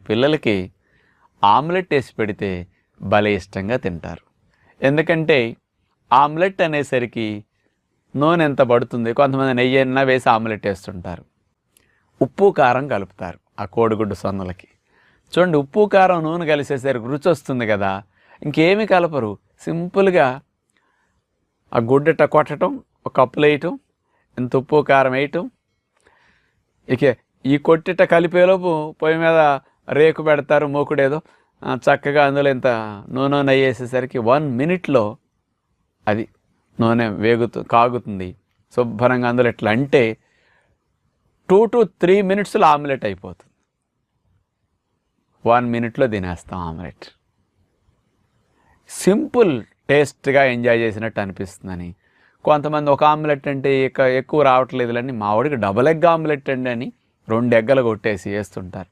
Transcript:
పిల్లలకి ఆమ్లెట్ వేసి పెడితే భలే ఇష్టంగా తింటారు. ఎందుకంటే ఆమ్లెట్ అనేసరికి నూనె ఎంత పడుతుంది, కొంతమంది నెయ్యి అన్నా వేసి ఆమ్లెట్ వేస్తుంటారు. ఉప్పు కారం కలుపుతారు ఆ కోడిగుడ్డు సొన్నలకి. చూడండి, ఉప్పు కారం నూనె కలిసేసరికి రుచి వస్తుంది కదా. ఇంకేమీ కలపరు, సింపుల్గా ఆ గుడ్డట కొట్టడం, ఒక కప్పులు వేయటం, ఇంత ఉప్పు కారం వేయటం, ఇక ఈ కొట్టిట కలిపేలోపు పొయ్యి మీద రేకు పెడతారు, మూకుడేదో చక్కగా అందులో ఇంత నూనె నెయ్యి వేసేసరికి 1 minute అది నూనె కాగుతుంది శుభ్రంగా. అందులో ఎట్లా అంటే 2 to 3 minutes ఆమ్లెట్ అయిపోతుంది. 1 minute తినేస్తాం ఆమ్లెట్. సింపుల్, టేస్ట్గా ఎంజాయ్ చేసినట్టు అనిపిస్తుందని. కొంతమంది ఒక ఆమ్లెట్ అంటే ఎక్కువ రావట్లేదులని మా వాడికి డబుల్ ఎగ్ ఆమ్లెట్ అండి అని 2 ఎగ్గలు కొట్టేసి వేస్తుంటారు.